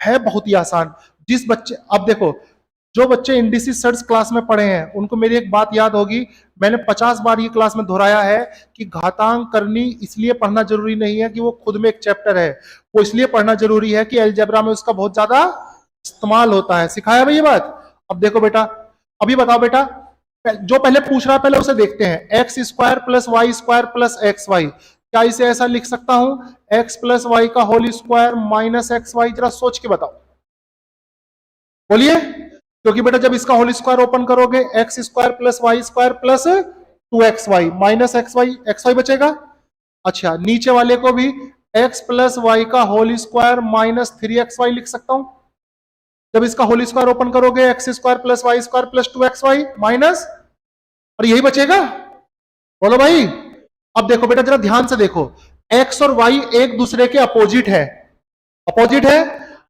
है बहुत ही आसान। जिस बच्चे, अब देखो जो बच्चे इंडिसिस सर्च क्लास में पढ़े हैं उनको मेरी एक बात याद होगी, मैंने 50 बार ये क्लास में दोहराया है कि घातांक करनी इसलिए पढ़ना जरूरी नहीं है कि वो खुद में एक चैप्टर है, वो इसलिए पढ़ना जरूरी है कि अलजेब्रा में उसका बहुत ज्यादा इस्तेमाल होता है, सिखाया भाई ये बात। अब देखो बेटा, अभी बताओ बेटा, जो पहले पूछ रहा है पहले उसे देखते हैं, x square plus y square plus x y, क्या इसे ऐसा लिख सकता हूं, एक्स प्लस वाई का whole square minus x y, जरा सोच के बताओ, बोलिए, क्योंकि बेटा जब इसका होल स्क्वायर ओपन करोगे x square plus y square plus 2xy minus x y बचेगा। अच्छा, नीचे वाले को भी x प्लस वाई का होल स्क्वायर माइनस 3xy लिख सकता हूं, जब इसका होल स्क्वायर ओपन करोगे x square plus y square plus 2xy minus, और यही बचेगा, बोलो भाई। अब देखो बेटा जरा ध्यान से देखो, x और y एक दूसरे के अपोजिट है, अपोजिट है,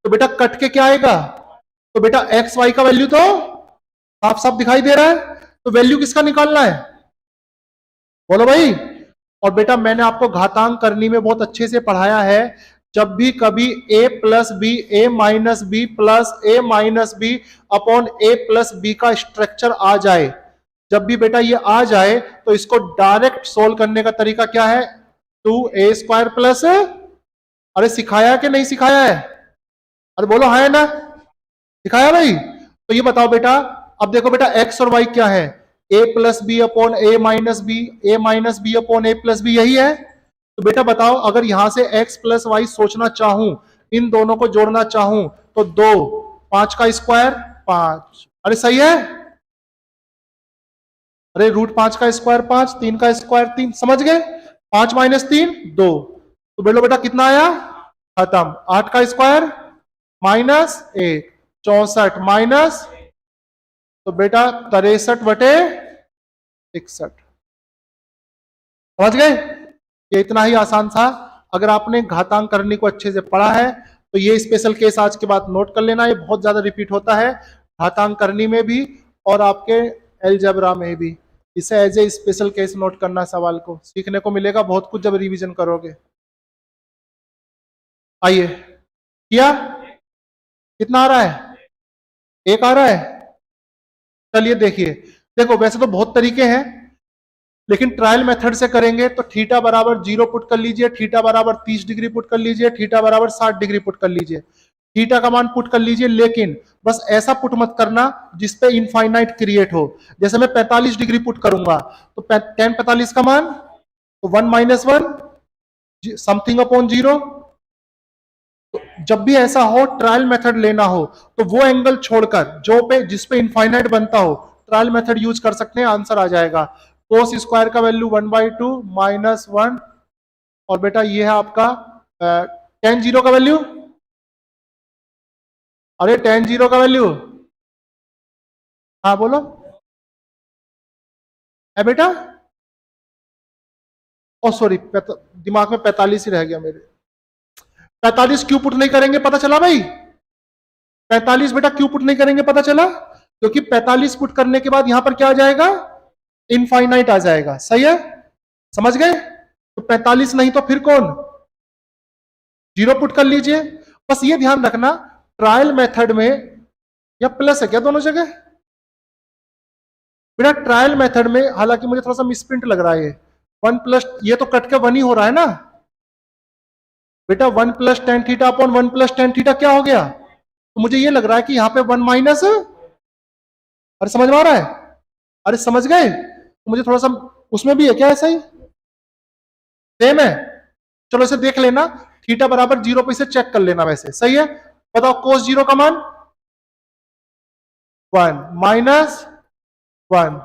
तो बेटा कट के क्या आएगा, तो बेटा एक्स वाई का वैल्यू तो साफ साफ दिखाई दे रहा है, तो वैल्यू किसका निकालना है, बोलो भाई। और बेटा मैंने आपको घातांक करनी में बहुत अच्छे से पढ़ाया है, जब भी कभी a plus b, a minus b plus a minus b upon a plus b का स्ट्रक्चर आ जाए, जब भी बेटा ये आ जाए तो इसको डायरेक्ट सोल्व करने का तरीका क्या है, 2a² प्लस, अरे सिखाया कि नहीं सिखाया है, अरे बोलो है ना, सिखाया भाई। तो ये बताओ बेटा, अब देखो बेटा x और y क्या है, a plus b upon a minus b, a minus b upon a plus b, यही है। तो बेटा बताओ, अगर यहां से x प्लस वाई सोचना चाहूं, इन दोनों को जोड़ना चाहूं, तो 2, 5 का स्क्वायर 5, अरे सही है, अरे √5 का स्क्वायर 5, 3 का स्क्वायर 3, समझ गए, 5 माइनस 3 2, तो बोलो बेटा कितना आया, खत्म। 8 का स्क्वायर माइनस 1, 64 माइनस, तो बेटा 63/61, समझ गए। ये इतना ही आसान था। अगर आपने घातांक करने को अच्छे से पढ़ा है तो ये स्पेशल केस आज के बाद नोट कर लेना, ये बहुत ज्यादा रिपीट होता है घातांक करनी में भी और आपके अलजेब्रा में भी। इसे as a special case note करना, सवाल को सीखने को मिलेगा बहुत कुछ जब रिवीजन करोगे। आइए, किया, कितना आ रहा है, 1 आ रहा है। चलिए देखिए, देखो वैसे तो बहुत तरीके हैं, लेकिन ट्रायल मेथड से करेंगे तो थीटा बराबर 0 पुट कर लीजिए, थीटा बराबर 30 डिग्री पुट कर लीजिए, थीटा बराबर 60 डिग्री पुट कर लीजिए, थीटा का मान पुट कर लीजिए, लेकिन बस ऐसा पुट मत करना जिसपे इनफाइनाइट क्रिएट हो। जैसे मैं 45 डिग्री पुट करूंगा तो tan 45 का मान तो 1 माइनस 1 समथिंग अपॉन 0। तो जब भी ऐसा हो ट्रायल मेथड लेना हो तो वो एंगल छोड़कर जो पे जिसपे इनफाइनाइट बनता हो ट्रायल मेथड यूज कर सकते हैं, आंसर आ जाएगा। कोस स्क्वायर का वैल्यू 1/2 माइनस 1, और बेटा ये है आपका tan 0 का वैल्यू, अरे tan 0 का वैल्यू, हाँ बोलो, है बेटा, ओ सॉरी दिमाग में 45 ही रह गया मेरे, 45 क्यों पुट नहीं करेंगे पता चला भाई, 45 बेटा क्यों पुट नहीं करेंगे पता चला, क्योंकि 45 पुट करने के बाद यहां पर क्या आ जाएगा, इनफाइनाइट आ जाएगा, सही है, समझ गए। तो 45 नहीं तो फिर कौन, 0 पुट कर लीजिए। बस ये ध्यान रखना ट्रायल मेथड में या प्लस है क्या दोनों जगह, बेटा ट्रायल मेथड में, हालांकि मुझे थोड़ा सा मिसप्रिंट लग रहा है, ये 1 प्लस, ये तो कट के 1 ही हो रहा है ना बेटा, 1 plus tan theta upon 1 plus tan theta क्या हो गया, तो मुझे ये लग रहा है कि यहां पे 1 माइनस, अरे समझ में आ रहा है, अरे समझ गए, तो मुझे थोड़ा सा उसमें भी है क्या ऐसा ही, सेम है, चलो इसे देख लेना, थीटा बराबर 0 पे इसे चेक कर लेना, वैसे सही है। बताओ कोस 0 का मान 1 माइनस 1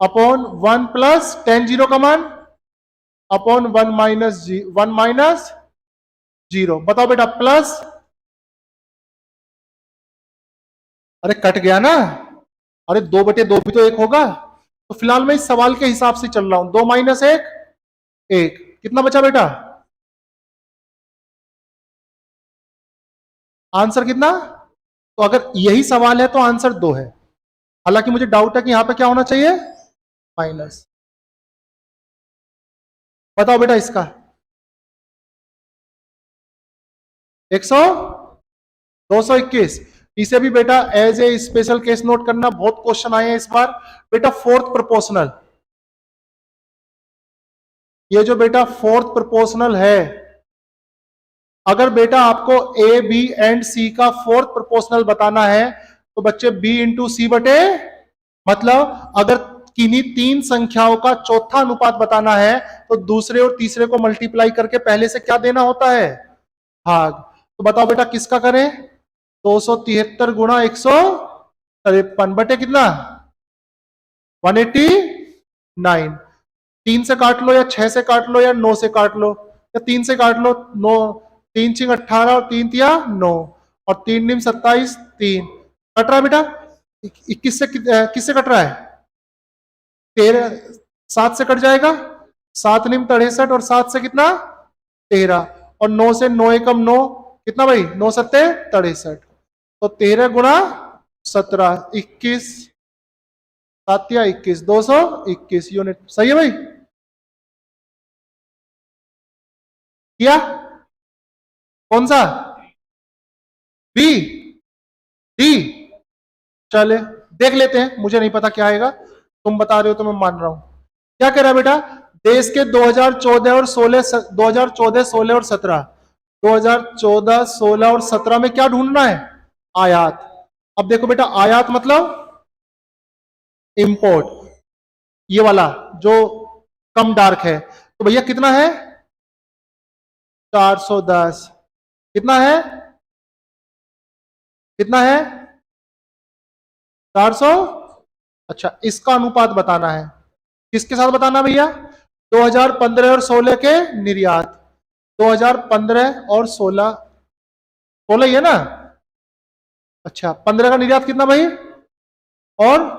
अपॉन 1 प्लस tan 0 का मान अपॉन 1 माइनस 0, बताओ बेटा प्लस, अरे कट गया ना, अरे 2/2 भी तो 1 होगा, तो फिलहाल मैं इस सवाल के हिसाब से चल रहा हूं, 2 माइनस 1 1, कितना बचा बेटा, आंसर कितना, तो अगर यही सवाल है तो आंसर 2 है, हालांकि मुझे डाउट है कि यहां पे क्या होना चाहिए, माइनस। बताओ बेटा इसका 100 221, इसे भी बेटा as a special case note करना, बहुत क्वेश्चन आए हैं इस बार। बेटा फोर्थ प्रोपोर्शनल, ये जो बेटा फोर्थ प्रोपोर्शनल है, अगर बेटा आपको ए बी एंड सी का फोर्थ प्रोपोर्शनल बताना है तो बच्चे b इंटू सी बटे, मतलब अगर किन्हीं 3 संख्याओं का चौथा अनुपात बताना है तो दूसरे और तीसरे को मल्टीप्लाई करके पहले से क्या देना होता है, भाग। तो बताओ बेटा किसका करें, 273 गुणा 153 बटे कितना 189, 3 से काट लो या 6 से काट लो या 9 से काट लो या 3 से काट लो, 9 3 6 18 और 3 तिया 9 और 3 निम 27, 3 कट रहा है बेटा, 21 से किससे कट रहा है, 13, 7 से कट जाएगा, 7 निम 63 और 7 से कितना 13 और 9 से 9 एकम 9, कितना भाई 9 सत्ते 63, तो 13 गुणा 17 21, 7 या 21 221 यूनिट, सही है भाई। किया? कौन सा? बी? डी? चले देख लेते हैं, मुझे नहीं पता क्या आएगा, तुम बता रहे हो तो मैं मान रहा हूं। क्या कह रहा है बेटा? देश के 2014 और 16, 2014, 16 और 17, 2014, 16 और 17 में क्या ढूंढना है? आयात। अब देखो बेटा, आयात मतलब इंपोर्ट, ये वाला जो कम डार्क है, तो भैया कितना है? 410। कितना है? कितना है? 400। अच्छा, इसका अनुपात बताना है। किसके साथ बताना भैया? 2015 और 16 के निर्यात। 2015 और 16, 16 ही है ना? अच्छा, 15 का निर्यात कितना भाई? और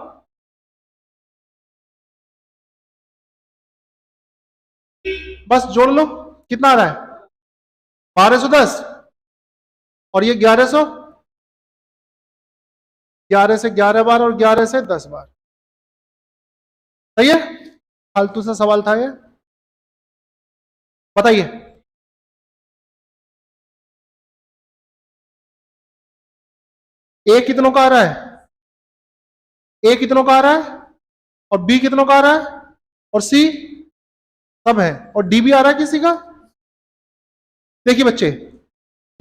बस जोड़ लो, कितना आ रहा है? 1210। और ये 1100, 11 से 11 बार और 11 से 10 बार। सही है? फालतू सा सवाल था ये, बताइए। ए कितनों का आ रहा है? ए कितनों का आ रहा है? और बी कितनों का आ रहा है? और सी? सब है। और डी भी आ रहा है किसी का? देखिए बच्चे,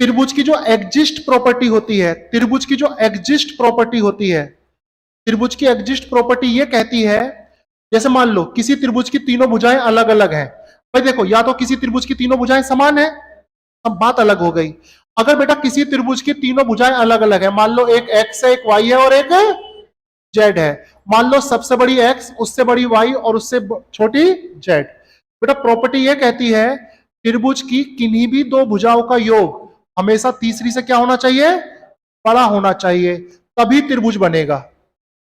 त्रिभुज की जो एग्जिस्ट प्रॉपर्टी होती है, त्रिभुज की जो एग्जिस्ट प्रॉपर्टी होती है, त्रिभुज की एग्जिस्ट प्रॉपर्टी ये कहती है, जैसे मान लो किसी त्रिभुज की तीनों भुजाएं अलग अलग हैं। भाई देखो, या तो किसी त्रिभुज की तीनों भुजाएं समान है, अब बात अलग हो गई। अगर बेटा किसी त्रिभुज की तीनों भुजाएं अलग अलग है, मान लो एक एक्स है, एक वाई है और एक जेड है, मान लो सबसे बड़ी एक्स, उससे बड़ी वाई और उससे छोटी जेड, बेटा प्रॉपर्टी ये कहती है त्रिभुज की किन्हीं भी दो भुजाओं का योग हमेशा तीसरी से क्या होना चाहिए? बड़ा होना चाहिए, तभी त्रिभुज बनेगा,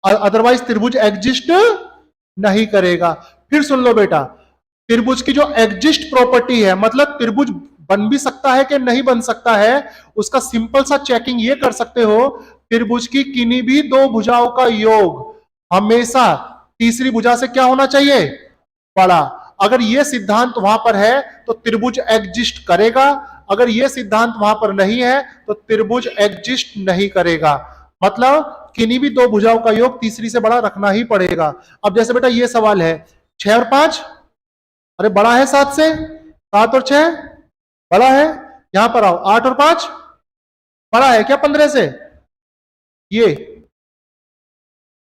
अदरवाइज त्रिभुज एग्जिस्ट नहीं करेगा। फिर सुन लो बेटा, त्रिभुज की जो एग्जिस्ट प्रॉपर्टी है, मतलब त्रिभुज बन भी सकता है कि नहीं बन सकता है, उसका सिंपल सा चेकिंग ये कर सकते हो, त्रिभुज की किन्हीं भी दो भुजाओं का योग हमेशा तीसरी भुजा से क्या होना चाहिए? बड़ा। अगर यह सिद्धांत वहां पर है तो त्रिभुज एग्जिस्ट करेगा, अगर यह सिद्धांत वहां पर नहीं है तो त्रिभुज एग्जिस्ट नहीं करेगा। मतलब किन्हीं भी दो भुजाओं का योग तीसरी से बड़ा रखना ही पड़ेगा। अब जैसे बेटा ये सवाल है 6 और 5, अरे बड़ा है 7 से, 7 और 6 बड़ा है, यहां पर आओ 8 और 5 बड़ा है क्या 15 से? ये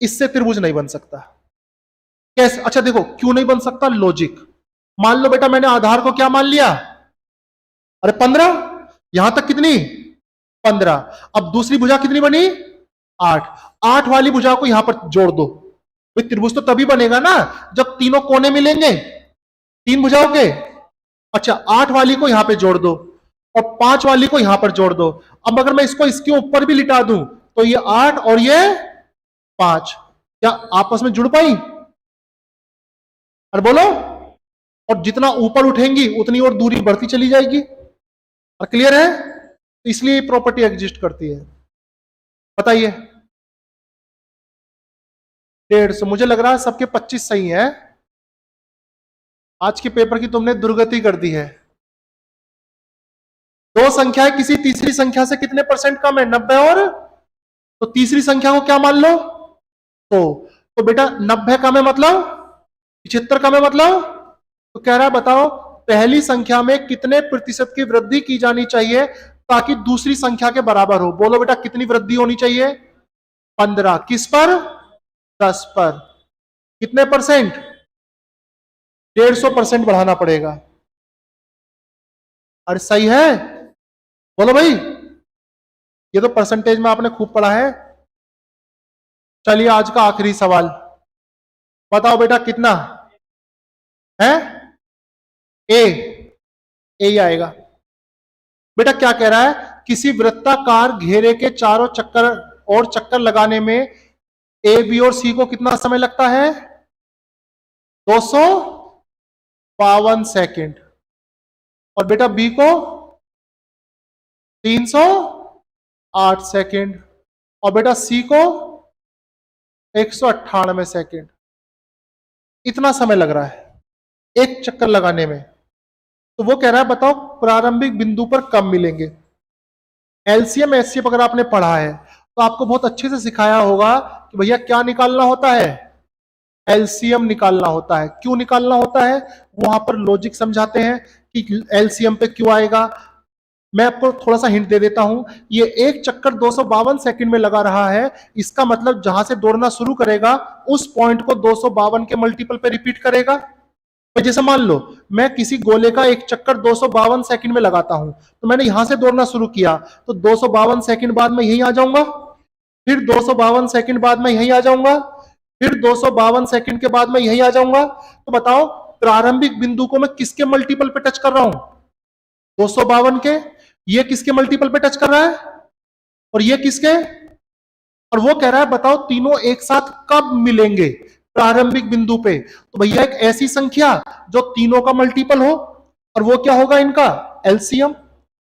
इससे त्रिभुज नहीं बन सकता। कैसे? अच्छा देखो क्यों नहीं बन सकता, लॉजिक। मान लो बेटा मैंने आधार को क्या मान लिया? अरे 15, यहां तक कितनी? 15। अब दूसरी भुजा कितनी बनी? 8। 8 वाली भुजा को यहां पर जोड़ दो, भाई त्रिभुज तो तभी बनेगा ना जब तीनों कोने मिलेंगे तीन भुजाओं के। अच्छा, 8 वाली को यहां पे जोड़ दो और 5 वाली को यहां पर जोड़ दो। अब अगर मैं इसको इसके ऊपर भी लिटा दूं तो ये 8 और ये 5 क्या आपस में जुड़ पाई? अरे बोलो। और जितना ऊपर उठेंगी उतनी और दूरी बढ़ती चली जाएगी। और क्लियर है? इसलिए प्रॉपर्टी एग्जिस्ट करती है। बताइए। 150। मुझे लग रहा है सबके 25 सही है। आज के पेपर की तुमने दुर्गति कर दी है। दो संख्याएं किसी तीसरी संख्या से कितने परसेंट कम है? 90 और, तो तीसरी संख्या को क्या मान लो? तो बेटा 90 कम है मतलब 75 कम है मतलब, तो कह रहा है बताओ पहली संख्या में कितने प्रतिशत की वृद्धि की जानी चाहिए ताकि दूसरी संख्या के बराबर हो? बोलो बेटा कितनी वृद्धि होनी चाहिए? 15। किस पर? 10 पर। कितने परसेंट? 150% बढ़ाना पड़ेगा। अरे सही है, बोलो भाई। ये तो परसेंटेज में आपने खूब पढ़ा है। चलिए आज का आखिरी सवाल बताओ बेटा कितना है? ए, ए ही आएगा। बेटा क्या कह रहा है? किसी वृत्ताकार घेरे के चारों चक्कर और चक्कर लगाने में ए, बी और सी को कितना समय लगता है? 252 सेकंड। और बेटा बी को 308 सेकंड। और बेटा सी को 198 सेकंड। इतना समय लग रहा है एक चक्कर लगाने में। तो वो कह रहा है बताओ प्रारंभिक बिंदु पर कब मिलेंगे। एलसीएम एचसीएफ अगर आपने पढ़ा है तो आपको बहुत अच्छे से सिखाया होगा कि भैया क्या निकालना होता है, एलसीएम निकालना होता है। क्यों निकालना होता है, वहां पर लॉजिक समझाते हैं कि एलसीएम पे क्यों आएगा। मैं आपको थोड़ा सा हिंट दे देता हूं, ये एक चक्कर 252 सेकंड में लगा रहा है, इसका मतलब जहां से दौड़ना शुरू करेगा उस पॉइंट को 252 के मल्टीपल पे रिपीट करेगा। तो जैसे मान लो मैं किसी गोले का एक चक्कर 252 सेकंड में लगाता हूं, तो मैंने यहां से दौड़ना शुरू किया तो 252 सेकंड बाद मैं यहीं आ जाऊंगा, फिर 252 सेकंड बाद मैं यहीं आ जाऊंगा, फिर 252 सेकंड के बाद मैं यहीं आ जाऊंगा। तो बताओ प्रारंभिक बिंदु को मैं किसके मल्टीपल पे टच कर रहा हूं, 252 के। ये किसके मल्टीपल पे टच कर रहा है और ये किसके, और वो कह रहा है बताओ तीनों एक साथ कब मिलेंगे प्रारंभिक बिंदु पे। तो भैया एक ऐसी संख्या जो तीनों का मल्टीपल हो, और वो क्या होगा इनका एलसीएम।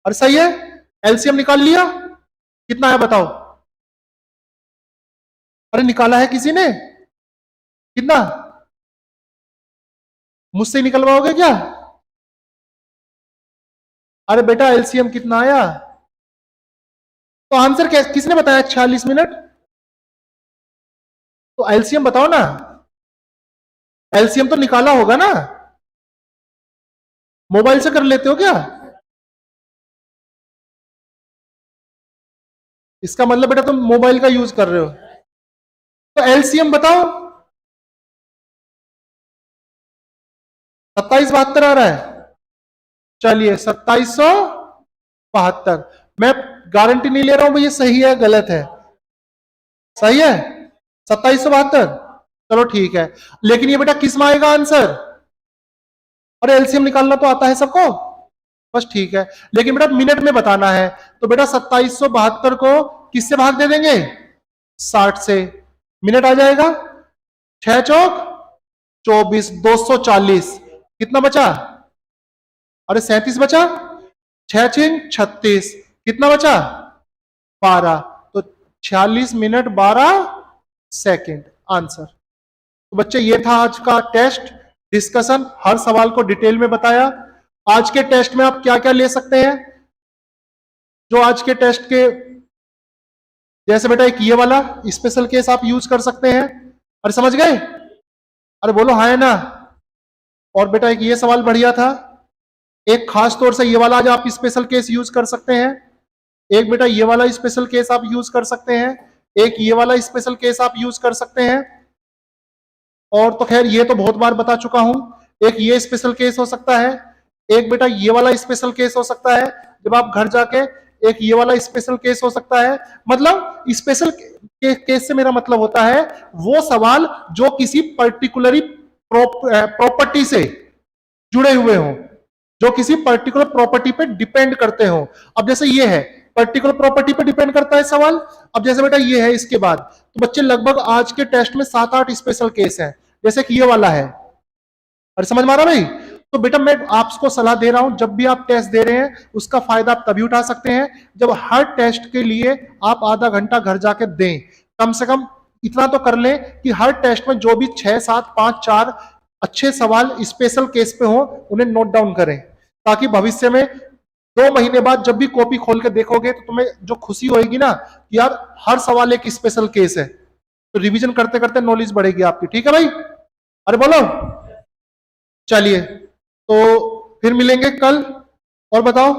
और सही है, एलसीएम निकाल लिया, कितना है बताओ। अरे निकाला है किसी ने, कितना, मुझसे निकलवाओगे क्या। अरे बेटा एलसीएम कितना आया, तो आंसर किसने बताया 46 मिनट। तो एलसीएम बताओ ना, एलसीएम तो निकाला होगा ना, मोबाइल से कर लेते हो क्या। इसका मतलब बेटा तुम मोबाइल का यूज कर रहे हो, तो एलसीएम बताओ। 2772 आ रहा है, चलिए 2772। मैं गारंटी नहीं ले रहा हूं भाई ये सही है गलत है, सही है 2772, चलो ठीक है। लेकिन ये बेटा किस में आएगा आंसर, और एलसीएम निकालना तो आता है सबको, बस ठीक है। लेकिन बेटा मिनट में बताना है, तो बेटा 2772 को किससे भाग दे देंगे, 60 से, मिनट आ जाएगा। 6 चौक 24, 240, कितना बचा, अरे 37 बचा, 6 छिन 36, कितना बचा 12, तो 46 मिनट 12 सेकंड आंसर। तो बच्चे ये था आज का टेस्ट डिस्कशन, हर सवाल को डिटेल में बताया। आज के टेस्ट में आप क्या क्या ले सकते हैं, जो आज के टेस्ट के जैसे बेटा एक ये वाला स्पेशल केस आप यूज कर सकते हैं, अरे समझ गए, अरे बोलो हाँ है ना। और बेटा एक ये सवाल बढ़िया था, एक खास तौर से ये वाला आज आप स्पेशल केस यूज कर सकते हैं, एक बेटा ये वाला स्पेशल केस आप यूज कर सकते हैं, एक ये वाला स्पेशल केस आप यूज कर सकते हैं। और तो खैर ये तो बहुत बार बता चुका हूं, एक ये स्पेशल केस हो सकता है, एक बेटा ये वाला स्पेशल केस हो सकता है, जब आप घर जाके एक ये वाला स्पेशल केस हो सकता है। मतलब स्पेशल केस से मेरा मतलब होता है वो सवाल जो किसी पर्टिकुलर प्रॉपर्टी से जुड़े हुए हों, जो किसी पर्टिकुलर प्रॉपर्टी पे डिपेंड करते हो। अब जैसे ये है पर्टिकुलर प्रॉपर्टी पे डिपेंड करता है सवाल। अब जैसे बेटा ये है, इसके बाद तो बच्चे लगभग आज के टेस्ट में 7-8 स्पेशल केस हैं, जैसे कि ये वाला है, और समझ में आ रहा भाई। तो बेटा मैं आपको सलाह दे रहा हूं, जब भी आप टेस्ट दे रहे हैं उसका फायदा आप तभी उठा सकते हैं जब हर टेस्ट के लिए आप आधा घंटा घर जाके दें। कम से कम इतना तो कर लें कि हर टेस्ट में जो भी 6, 7, 5, 4 अच्छे सवाल स्पेशल केस पे हो उन्हें नोट डाउन करें, ताकि भविष्य में 2 महीने बाद जब भी कॉपी खोल के देखोगे तो तुम्हें जो खुशी होगी ना कि यार हर सवाल एक स्पेशल केस है, तो रिवीजन करते करते नॉलेज बढ़ेगी आपकी। ठीक है भाई, अरे बोलो, चलिए तो फिर मिलेंगे कल, और बताओ।